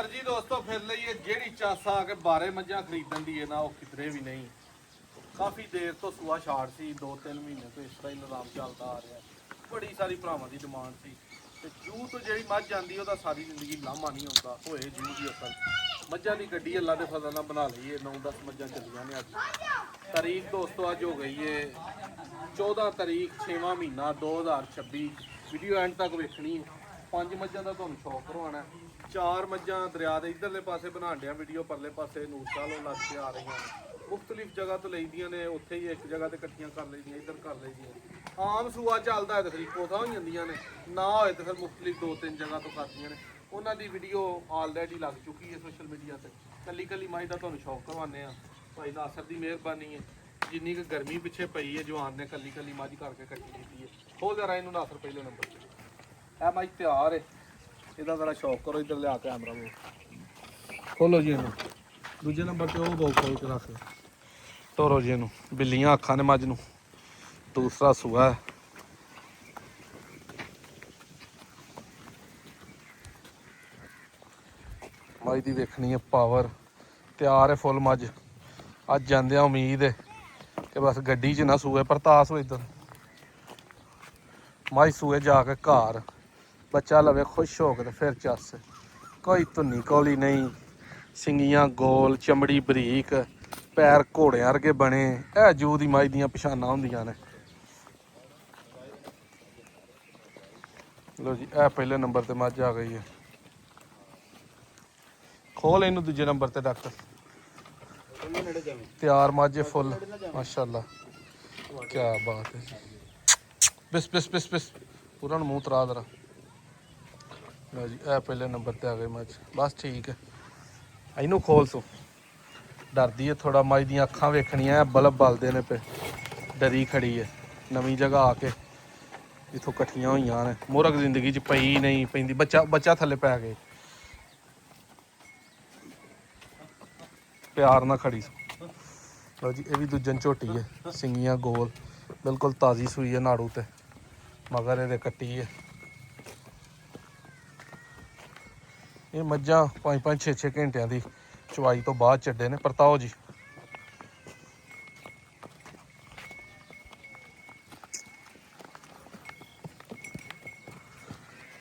ਮਰਜੀ ਦੋਸਤੋ ਫਿਰ ਲਈਏ ਜਿਹੜੀ ਚਾਸਾ ਆ ਕੇ 12 ਮੱਝਾਂ ਖਰੀਦਣ ਦੀ ਹੈ ਨਾ ਉਹ ਕਿਧਰੇ ਵੀ ਨਹੀਂ। ਕਾਫੀ ਦੇਰ ਤੋਂ ਸੂਆ ਛਾੜ ਸੀ 2-3 ਮਹੀਨੇ ਤੋਂ ਇਸ ਤਰ੍ਹਾਂ ਹੀ ਨਿਜ਼ਾਮ ਚੱਲਦਾ ਆ ਰਿਹਾ। ਬੜੀ ਸਾਰੀ ਭਰਾਵਾਂ ਦੀ ਡਿਮਾਂਡ ਸੀ ਤੇ ਜੂ ਤੋਂ ਜਿਹੜੀ ਮੱਝ ਆਂਦੀ ਉਹਦਾ ਸਾਰੀ ਜ਼ਿੰਦਗੀ ਲਾਮਾ ਨਹੀਂ ਹੁੰਦਾ ਹੋਏ ਜੂ ਦੀ ਅਸਲ ਮੱਝਾਂ ਦੀ ਗੱਡੀ ਅੱਲਾ ਦੇ ਫਜ਼ਲ ਨਾਲ ਬਣਾ ਲਈਏ। 9-10 ਮੱਝਾਂ ਚੱਲੀਆਂ ਨੇ ਅੱਜ। ਤਾਰੀਖ ਦੋਸਤੋ ਅੱਜ ਹੋ ਗਈ ਏ 14 ਤਾਰੀਖ 6ਵਾਂ ਮਹੀਨਾ 2026। ਵੀਡੀਓ ਐਂਡ ਤੱਕ ਵੇਖਣੀ। 5 ਮੱਝਾਂ ਦਾ ਤੁਹਾਨੂੰ ਸ਼ੌਕ ਕਰਵਾਉਣਾ। 4 ਮੱਝਾਂ ਦਰਿਆ ਦੇ ਇਧਰਲੇ ਪਾਸੇ ਬਣਾਉਣ ਡਿਆ ਵੀਡੀਓ, ਪਰਲੇ ਪਾਸੇ ਨੂਰਸ਼ਾਹੋਂ ਲੱਗ ਕੇ ਆ ਰਹੀਆਂ ਨੇ। ਮੁਖਤਲਿਫ ਜਗ੍ਹਾ ਤੋਂ ਲਈਦੀਆਂ ਨੇ, ਉੱਥੇ ਹੀ ਇੱਕ ਜਗ੍ਹਾ ਤੇ ਇਕੱਠੀਆਂ ਕਰ ਲਈਦੀਆਂ, ਇੱਧਰ ਕਰ ਲਈਦੀਆਂ। ਆਮ ਸੂਆ ਚੱਲਦਾ ਹੈ ਤੇ ਫਿਰ ਇੱਕੋ ਥਾਂ ਹੋ ਜਾਂਦੀਆਂ ਨੇ, ਨਾ ਹੋਏ ਤੇ ਫਿਰ ਮੁਖਤਲਿਫ 2-3 ਜਗ੍ਹਾ ਤੋਂ ਕਰਦੀਆਂ ਨੇ। ਉਹਨਾਂ ਦੀ ਵੀਡੀਓ ਆਲਰੇਡੀ ਲੱਗ ਚੁੱਕੀ ਹੈ ਸੋਸ਼ਲ ਮੀਡੀਆ ਤੇ। ਕੱਲੀ ਕੱਲੀ ਮੱਝ ਦਾ ਤੁਹਾਨੂੰ ਸ਼ੌਕ ਕਰਵਾਉਂਦੇ ਆ। ਭਾਈ ਨਾਸਰ ਦੀ ਮਿਹਰਬਾਨੀ ਹੈ, ਜਿੰਨੀ ਕੁ ਗਰਮੀ ਪਿੱਛੇ ਪਈ ਹੈ ਜਵਾਨ ਨੇ ਕੱਲੀ ਕੱਲੀ ਮੱਝ ਕਰਕੇ ਇਕੱਠੀ ਕੀਤੀ ਹੈ। ਹੋ ਜਰਾ ਇਹਨੂੰ ਨਾਸਰ ਪਹਿਲੇ ਨੰਬਰ ਤੇ ਇਹ ਮੱਝ ਤਿਆਰ ਹੈ, ਇਹਦਾ ਜ਼ਰਾ ਸ਼ੌਕ ਕਰੋ। ਇੱਧਰ ਲਿਆ ਕੈਮਰਾ ਨੂੰ ਖੋਲੋ ਜੀ ਇਹਨੂੰ। ਦੂਜੇ ਨੰਬਰ ਤੇ ਉਹ ਬਹੁਤ ਖੋਲ ਕੇ ਰੱਖ ਤੋਰੋ ਜੀ ਇਹਨੂੰ। ਬਿੱਲੀਆਂ ਅੱਖਾਂ ਨੇ ਮੱਝ ਨੂੰ, ਦੂਸਰਾ ਸੂਆ ਹੈ। ਮੱਝ ਦੀ ਵੇਖਣੀ ਹੈ ਪਾਵਰ, ਤਿਆਰ ਹੈ ਫੁੱਲ ਮੱਝ। ਅੱਜ ਜਾਂਦਿਆਂ ਉਮੀਦ ਹੈ ਕਿ ਬਸ ਗੱਡੀ 'ਚ ਨਾ ਸੂਏ ਪਰਤਾਸ ਹੋ। ਇੱਧਰ ਮੱਝ ਸੂਏ ਜਾ ਕੇ ਘਰ ਬੱਚਾ ਲਵੇ ਖੁਸ਼ ਹੋ ਕੇ ਤੇ ਫਿਰ ਚੱਸ। ਕੋਈ ਧੁੰਨੀ ਕੌਲੀ ਨਹੀਂ, ਸਿੰਗੀਆਂ ਗੋਲ, ਚਮੜੀ ਬਰੀਕ, ਪੈਰ ਘੋੜਿਆਂ ਵਰਗੇ ਬਣੇ। ਇਹ ਜੂ ਦੀ ਮੱਝ ਦੀਆਂ ਪਛਾਣਾਂ ਹੁੰਦੀਆਂ ਨੇ। ਲੋ ਜੀ ਇਹ ਪਹਿਲੇ ਨੰਬਰ ਤੇ ਮੱਝ ਆ ਗਈ ਹੈ। ਖੋਲ ਇਹਨੂੰ ਦੂਜੇ ਨੰਬਰ ਤੇ ਡਾਕਟਰ। ਤਿਆਰ ਮੱਝ ਫੁੱਲ ਮਾਸ਼ਾਅੱਲਾ, ਕੀ ਬਾਤ ਹੈ ਜੀ। ਬਿਸ ਬਿਸ ਬਿਸ ਬਿਸ ਪੂਰਾ ਨੂੰ ਮੂੰਹ ਤਰਾ ਦਰਾ। ਲਓ ਜੀ ਇਹ ਪਹਿਲੇ ਨੰਬਰ ਤੇ ਆ ਗਏ ਮੱਝ। ਬਸ ਠੀਕ ਹੈ, ਇਹਨੂੰ ਖੋਲ ਸੋ। ਡਰਦੀ ਹੈ ਥੋੜਾ, ਮੱਝ ਦੀਆਂ ਅੱਖਾਂ ਵੇਖਣੀਆਂ ਬਲਬ ਬਲਦੇ ਨੇ ਪਏ। ਡਰੀ ਖੜੀ ਹੈ, ਨਵੀਂ ਜਗ੍ਹਾ ਆ ਕੇ ਇੱਥੋਂ ਇਕੱਠੀਆਂ ਹੋਈਆਂ ਨੇ। ਮੁਰਗ ਜ਼ਿੰਦਗੀ 'ਚ ਪਈ ਨਹੀਂ ਪੈਂਦੀ, ਬੱਚਾ ਥੱਲੇ ਪੈ ਗਏ। ਪਿਆਰ ਨਾਲ ਖੜੀ ਸੋ। ਲਓ ਜੀ ਇਹ ਵੀ ਦੂਜਨ ਝੋਟੀ ਹੈ, ਸਿੰਗੀਆਂ ਗੋਲ, ਬਿਲਕੁਲ ਤਾਜ਼ੀ ਸੂਈ ਹੈ ਨਾੜੂ ਤੇ। ਮਗਰ ਇਹਦੇ ਕੱਟੀ ਹੈ। ਇਹ ਮੱਝਾਂ 5-5 6-6 ਘੰਟਿਆਂ ਦੀ ਚਵਾਈ ਤੋਂ ਬਾਅਦ ਚੱਡੇ ਨੇ। ਪਰਤਾਓ ਜੀ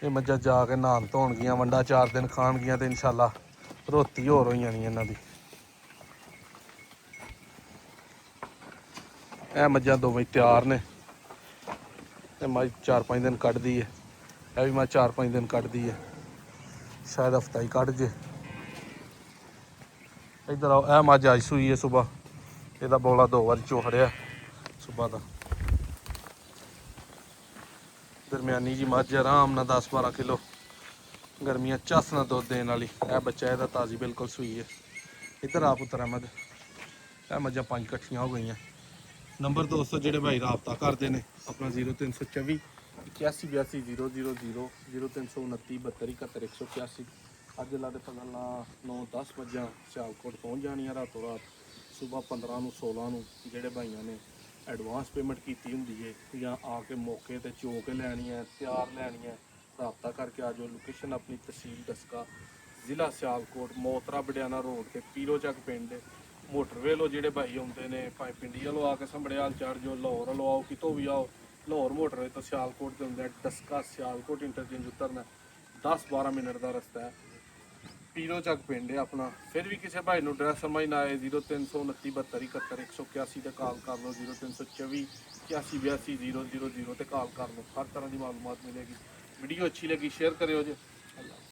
ਇਹ ਮੱਝਾਂ ਜਾ ਕੇ ਨਹਾਉਣ ਧੋਣਗੀਆਂ, ਵੰਡਾ 4 ਦਿਨ ਖਾਣਗੀਆਂ ਤੇ ਇਨਸ਼ਾਅੱਲਾ ਰੋਟੀ ਹੋਰ ਹੋਈ ਜਾਣੀ ਇਹਨਾਂ ਦੀ। ਇਹ ਮੱਝਾਂ ਦੋਵੇਂ ਤਿਆਰ ਨੇ। ਇਹ ਮੱਝ 4-5 ਦਿਨ ਕੱਢਦੀ ਹੈ, ਇਹ ਵੀ ਮੱਝ 4-5 ਦਿਨ ਕੱਢਦੀ ਹੈ, ਸ਼ਾਇਦ ਹਫਤਾ ਹੀ ਕੱਢ ਜੇ। ਇੱਧਰ ਆਓ, ਇਹ ਮੱਝ ਅੱਜ ਸੂਈ ਹੈ ਸੁਬਾ। ਇਹਦਾ ਬੋਲਾ 2 ਵਾਰੀ ਚੋਹੜਿਆ ਸੁਬਾ ਦਾ। ਦਰਮਿਆਨੀ ਜੀ ਮੱਝ ਆਰਾਮ ਨਾਲ 10-12 ਕਿਲੋ ਗਰਮੀਆਂ ਚੱਸ ਨਾਲ ਦੁੱਧ ਦੇਣ ਵਾਲੀ। ਇਹ ਬੱਚਾ ਇਹਦਾ ਤਾਜ਼ੀ ਬਿਲਕੁਲ ਸੂਈ ਹੈ। ਇੱਧਰ ਆ ਪੁੱਤਰ ਅਹਿਮਦ। ਇਹ ਮੱਝਾਂ 5 ਇਕੱਠੀਆਂ ਹੋ ਗਈਆਂ। ਨੰਬਰ ਦੋਸਤੋ ਜਿਹੜੇ ਭਾਈ ਰਾਬਤਾ ਕਰਦੇ ਨੇ ਆਪਣਾ 0324 8182 000 0329 72 71 181। ਅੱਜ ਅੱਲਾ ਦੇ ਫਜ਼ਲ ਨਾਲ 9-10 ਮੱਝਾਂ ਸਿਆਲਕੋਟ ਪਹੁੰਚ ਜਾਣੀਆਂ ਰਾਤੋਂ ਰਾਤ। ਸੁਬਾ 15 ਨੂੰ 16 ਨੂੰ ਜਿਹੜੇ ਭਾਈਆਂ ਨੇ ਐਡਵਾਂਸ ਪੇਮੈਂਟ ਕੀਤੀ ਹੁੰਦੀ ਹੈ ਜਾਂ ਆ ਕੇ ਮੌਕੇ ਤੇ ਚੋ ਕੇ ਲੈਣੀ ਹੈ, ਤਿਆਰ ਲੈਣੀ ਹੈ, ਰਾਬਤਾ ਕਰਕੇ ਆ ਜਾਓ। ਲੋਕੇਸ਼ਨ ਆਪਣੀ ਤਹਿਸੀਲ ਦਸਕਾ, ਜ਼ਿਲ੍ਹਾ ਸਿਆਲਕੋਟ, ਮੋਤਰਾ ਬਡਿਆਣਾ ਰੋਡ ਤੇ ਪੀਰੋ ਚੱਕ ਪਿੰਡ। ਮੋਟਰਵੇ ਲੋ ਜਿਹੜੇ ਭਾਈ ਆਉਂਦੇ ਨੇ, ਭਾਵੇਂ ਪਿੰਡੀ ਵੱਲੋਂ ਆ ਕੇ ਸੰਭੜਿਆਲ ਚੜ੍ਹ ਜਾਓ, ਲਾਹੌਰ ਵੱਲੋਂ ਆਓ, ਕਿਤੋਂ ਵੀ ਆਓ। ਲਾਹੌਰ ਮੋਟਰਵੇ ਤੋਂ ਸਿਆਲਕੋਟ ਦੇ ਹੁੰਦੇ ਦਸਕਾ ਸਿਆਲਕੋਟ ਇੰਟਰਚੇਂਜ ਉਤਰਨਾ 10-12 ਮਿੰਟ ਦਾ ਰਸਤਾ ਹੈ। ਪੀਰੋ ਚੱਕ ਪਿੰਡ ਹੈ ਆਪਣਾ। ਫਿਰ ਵੀ ਕਿਸੇ ਭਾਈ ਨੂੰ ਐਡਰੈਸ ਸਮਝ ਨਾ ਆਏ 0329 72 71 181 ਤੇ ਕਾਲ ਕਰ ਲਓ। 0324 8182 000 ਤੇ ਕਾਲ ਕਰ ਲਓ। ਹਰ ਤਰ੍ਹਾਂ ਦੀ ਮਾਲੂਮਾਤ ਮਿਲੇਗੀ। ਵੀਡੀਓ ਅੱਛੀ ਲੱਗੀ ਸ਼ੇਅਰ ਕਰਿਓ ਜੀ।